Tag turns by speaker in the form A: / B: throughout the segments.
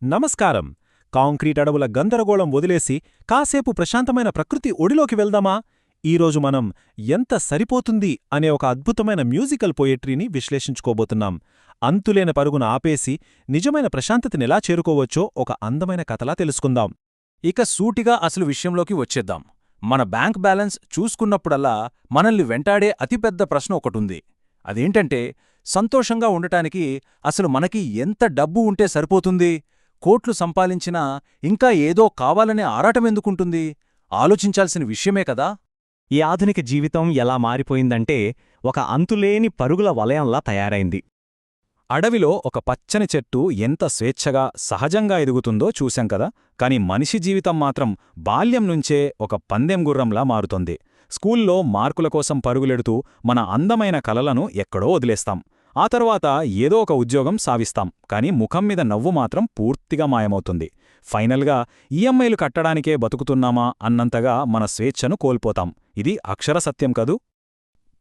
A: నమస్కారం. కాంక్రీట్ అడవుల గందరగోళం వదిలేసి కాసేపు ప్రశాంతమైన ప్రకృతి ఒడిలోకి వెళ్దామా? ఈరోజు మనం ఎంత సరిపోతుంది అనే ఒక అద్భుతమైన మ్యూజికల్ పోయెట్రీని విశ్లేషించుకోబోతున్నాం. అంతులేని పరుగున ఆపేసి నిజమైన ప్రశాంతతనెలా చేరుకోవచ్చో ఒక అందమైన కథలా తెలుసుకుందాం.
B: ఇక సూటిగా అసలు విషయంలోకి వచ్చేద్దాం. మన బ్యాంక్ బ్యాలెన్స్ చూసుకున్నప్పుడల్లా మనల్ని వెంటాడే అతిపెద్ద ప్రశ్న ఒకటుంది. అదేంటంటే, సంతోషంగా ఉండటానికి అసలు మనకి ఎంత డబ్బు ఉంటే సరిపోతుంది? కోట్లు సంపాదించినా ఇంకా ఏదో కావాలనే ఆరాటమెందుకుంటుంది? ఆలోచించాల్సిన విషయమే కదా.
C: ఈ ఆధునిక జీవితం ఎలా మారిపోయిందంటే ఒక అంతులేని పరుగుల వలయంలా తయారైంది.
B: అడవిలో ఒక పచ్చని చెట్టు ఎంత స్వేచ్ఛగా సహజంగా ఎదుగుతుందో చూశాం కదా. కాని మనిషి జీవితం మాత్రం బాల్యం నుంచే ఒక పందెం గుర్రంలా మారుతోంది. స్కూల్లో మార్కుల కోసం పరుగులెడుతూ మన అందమైన కలలను ఎక్కడో వదిలేస్తాం. ఆ తర్వాత ఏదో ఒక ఉద్యోగం సావిస్తాం. కాని ముఖం మీద నవ్వు మాత్రం పూర్తిగా మాయమవుతుంది. ఫైనల్గా ఈఎంఐలు కట్టడానికే బతుకుతున్నామా అన్నంతగా మన స్వేచ్ఛను కోల్పోతాం. ఇది అక్షర సత్యం కదూ.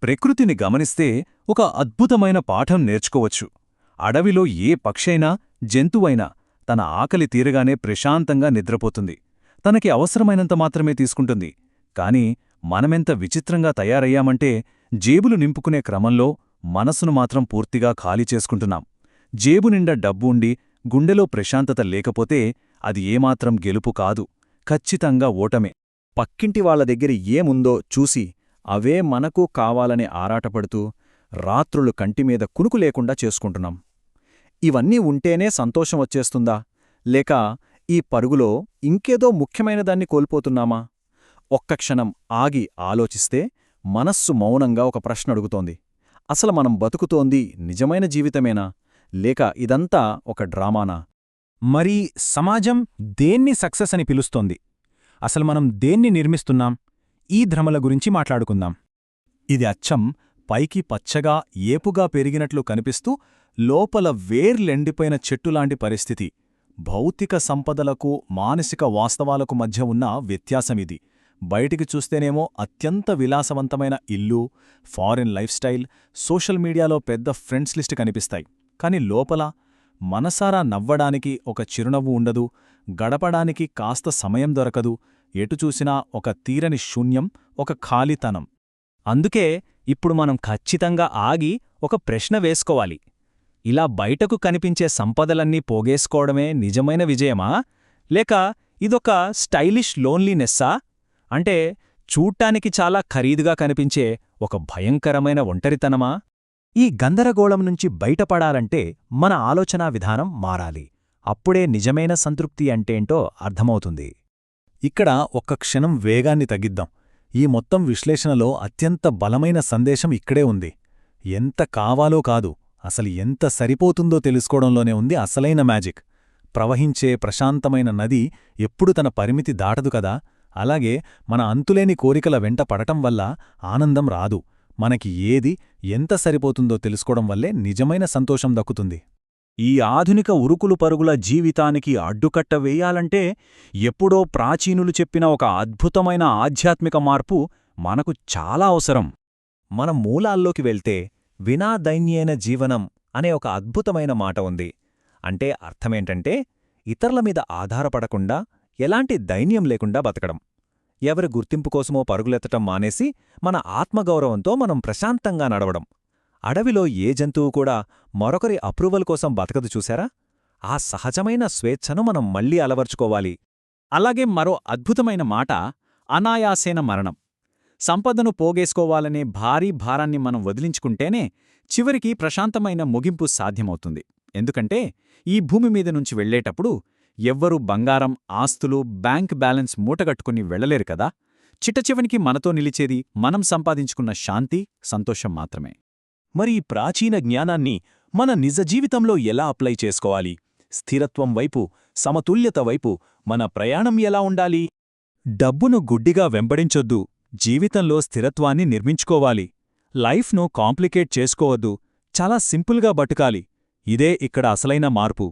B: ప్రకృతిని గమనిస్తే ఒక అద్భుతమైన పాఠం నేర్చుకోవచ్చు. అడవిలో ఏ పక్షైనా జంతువైనా తన ఆకలి తీరగానే ప్రశాంతంగా నిద్రపోతుంది. తనకి అవసరమైనంత మాత్రమే తీసుకుంటుంది. కాని మనమెంత విచిత్రంగా తయారయ్యామంటే జేబులు నింపుకునే క్రమంలో మనసును మాత్రం పూర్తిగా ఖాళీ చేసుకుంటున్నాం. జేబు నిండా డబ్బు ఉండి గుండెలో ప్రశాంతత లేకపోతే అది ఏమాత్రం గెలుపు కాదు, ఖచ్చితంగా ఓటమే. పక్కింటివాళ్ల దగ్గర ఏముందో చూసి అవే మనకు కావాలని ఆరాటపడుతూ రాత్రులు కంటిమీద కునుకు లేకుండా చేసుకుంటున్నాం. ఇవన్నీ ఉంటేనే సంతోషం వచ్చేస్తుందా, లేక ఈ పరుగులో ఇంకేదో ముఖ్యమైనదాన్ని కోల్పోతున్నామా? ఒక్క క్షణం ఆగి ఆలోచిస్తే మనస్సు మౌనంగా ఒక ప్రశ్న అడుగుతోంది. అసలు మనం బతుకుతోంది నిజమైన జీవితమేనా, లేక ఇదంతా ఒక డ్రామానా?
A: మరి సమాజం దేన్ని సక్సెస్ అని పిలుస్తోంది? అసలు మనం దేన్ని నిర్మిస్తున్నాం? ఈ భ్రమల గురించి మాట్లాడుకుందాం.
B: ఇది అచ్చం పైకి పచ్చగా ఏపుగా పెరిగినట్లు కనిపిస్తూ లోపల వేర్లెండిపోయిన చెట్టులాంటి పరిస్థితి. భౌతిక సంపదలకు మానసిక వాస్తవాలకు మధ్య ఉన్న వ్యత్యాసమిది. బయటికి చూస్తేనేమో అత్యంత విలాసవంతమైన ఇల్లు, ఫారిన్ లైఫ్ స్టైల్, సోషల్ మీడియాలో పెద్ద ఫ్రెండ్స్ లిస్ట్ కనిపిస్తాయి. కాని లోపల మనసారా నవ్వడానికి ఒక చిరునవ్వు ఉండదు, గడపడానికి కాస్త సమయం దొరకదు. ఎటు చూసినా ఒక తీరని శూన్యం, ఒక ఖాళీతనం.
C: అందుకే ఇప్పుడు మనం ఖచ్చితంగా ఆగి ఒక ప్రశ్న వేసుకోవాలి. ఇలా బయటకు కనిపించే సంపదలన్నీ పోగేసుకోవడమే నిజమైన విజయమా, లేక ఇదొక స్టైలిష్ లోన్లీనెస్సా? అంటే చూడ్డానికి చాలా ఖరీదుగా కనిపించే ఒక భయంకరమైన ఒంటరితనమా? ఈ గందరగోళం నుంచి బయటపడాలంటే మన ఆలోచనా విధానం మారాలి. అప్పుడే నిజమైన సంతృప్తి అంటేంటో అర్థమవుతుంది.
B: ఇక్కడ ఒక్క క్షణం వేగాన్ని తగ్గిద్దాం. ఈ మొత్తం విశ్లేషణలో అత్యంత బలమైన సందేశం ఇక్కడే ఉంది. ఎంత కావాలో కాదు, అసలు ఎంత సరిపోతుందో తెలుసుకోవడంలోనే ఉంది అసలైన మ్యాజిక్. ప్రవహించే ప్రశాంతమైన నది ఎప్పుడు తన పరిమితి దాటదు కదా. అలాగే మన అంతులేని కోరికల వెంట పడటం వల్ల ఆనందం రాదు. మనకి ఏది ఎంత సరిపోతుందో తెలుసుకోవడం వల్లే నిజమైన సంతోషం దక్కుతుంది. ఈ ఆధునిక ఉరుకులు పరుగుల జీవితానికి అడ్డుకట్ట వేయాలంటే ఎప్పుడో ప్రాచీనులు చెప్పిన ఒక అద్భుతమైన ఆధ్యాత్మిక మార్పు మనకు చాలా అవసరం.
C: మన మూలాల్లోకి వెళ్తే వినా దైన్యేన జీవనం అనే ఒక అద్భుతమైన మాట ఉంది. అంటే అర్థమేంటంటే ఇతరుల మీద ఆధారపడకుండా, ఎలాంటి దైన్యం లేకుండా బతకడం. ఎవరి గుర్తింపు కోసమో పరుగులెత్తటం మానేసి మన ఆత్మగౌరవంతో మనం ప్రశాంతంగా నడవడం. అడవిలో ఏ జంతువు కూడా మరొకరి అప్రూవల్ కోసం బతకదు చూశారా? ఆ సహజమైన స్వేచ్ఛను మనం మళ్లీ అలవర్చుకోవాలి.
B: అలాగే మరో అద్భుతమైన మాట అనాయాసేన మరణం. సంపదను పోగేసుకోవాలనే భారీ భారాన్ని మనం వదిలించుకుంటేనే చివరికి ప్రశాంతమైన ముగింపు సాధ్యమవుతుంది. ఎందుకంటే ఈ భూమి మీద నుంచి వెళ్లేటప్పుడు ఎవ్వరూ బంగారం, ఆస్తులు, బ్యాంక్ బ్యాలెన్స్ మూటగట్టుకుని వెళ్లలేరు కదా. చిట్టచివనికి మనతో నిలిచేది మనం సంపాదించుకున్న శాంతి, సంతోషం మాత్రమే.
A: మరి ఈ ప్రాచీన జ్ఞానాన్ని మన నిజ జీవితంలో ఎలా అప్లై చేసుకోవాలి? స్థిరత్వం వైపు, సమతుల్యత వైపు మన ప్రయాణం ఎలా ఉండాలి?
B: డబ్బును గుడ్డిగా వెంబడించొద్దు, జీవితంలో స్థిరత్వాన్ని నిర్మించుకోవాలి. లైఫ్ను కాంప్లికేట్ చేసుకోవద్దు, చాలా సింపుల్గా బతకాలి. ఇదే ఇక్కడ అసలైన మార్పు.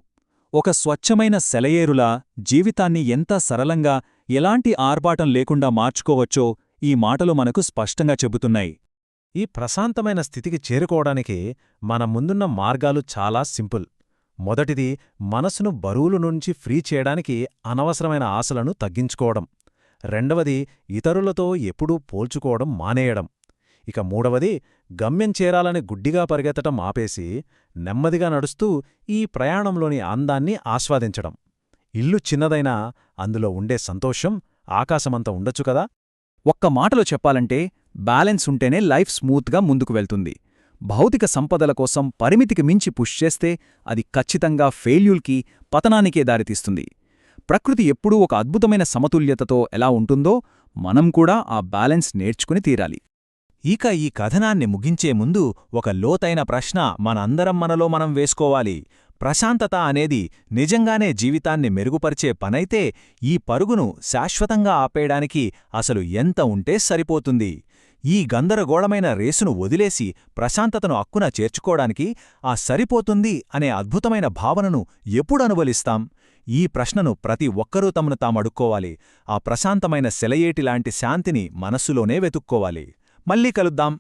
B: ఒక స్వచ్ఛమైన సెలయేరులా జీవితాన్ని ఎంత సరళంగా, ఎలాంటి ఆర్భాటం లేకుండా మార్చుకోవచ్చో ఈ మాటలు మనకు స్పష్టంగా చెబుతున్నాయి.
A: ఈ ప్రశాంతమైన స్థితికి చేరుకోవడానికి మన ముందున్న మార్గాలు చాలా సింపుల్. మొదటిది, మనసును బరువుల నుంచి ఫ్రీ చేయడానికి అనవసరమైన ఆశలను తగ్గించుకోవడం. రెండవది, ఇతరులతో ఎప్పుడూ పోల్చుకోవడం మానేయడం. ఇక మూడవది, గమ్యం చేరాలని గుడ్డిగా పరిగెత్తటం ఆపేసి నెమ్మదిగా నడుస్తూ ఈ ప్రయాణంలోని అందాన్ని ఆస్వాదించడం. ఇల్లు చిన్నదైనా అందులో ఉండే సంతోషం ఆకాశమంత ఉండొచ్చు కదా.
C: ఒక్క మాటలో చెప్పాలంటే బ్యాలెన్స్ ఉంటేనే లైఫ్ స్మూత్గా ముందుకు వెళ్తుంది. భౌతిక సంపదల కోసం పరిమితికి మించి పుష్ చేస్తే అది ఖచ్చితంగా ఫెయిల్యూర్కి, పతనానికే దారితీస్తుంది. ప్రకృతి ఎప్పుడూ ఒక అద్భుతమైన సమతుల్యతతో ఎలా ఉంటుందో మనం కూడా ఆ బ్యాలెన్స్ నేర్చుకుని తీరాలి.
B: ఇక ఈ కథనాన్ని ముగించే ముందు ఒక లోతైన ప్రశ్న మనందరం మనలో మనం వేసుకోవాలి. ప్రశాంతత అనేది నిజంగానే జీవితాన్ని మెరుగుపరిచే పనైతే ఈ పరుగును శాశ్వతంగా ఆపేయడానికి అసలు ఎంత ఉంటే సరిపోతుంది? ఈ గందరగోళమైన రేసును వదిలేసి ప్రశాంతతను అక్కున చేర్చుకోవడానికి ఆ సరిపోతుంది అనే అద్భుతమైన భావనను ఎప్పుడు అనుభవిస్తాం? ఈ ప్రశ్నను ప్రతి ఒక్కరూ తమను తామడుక్కోవాలి. ఆ ప్రశాంతమైన సెలయేటిలాంటి శాంతిని మనస్సులోనే వెతుక్కోవాలి. మళ్ళీ కలుద్దాం.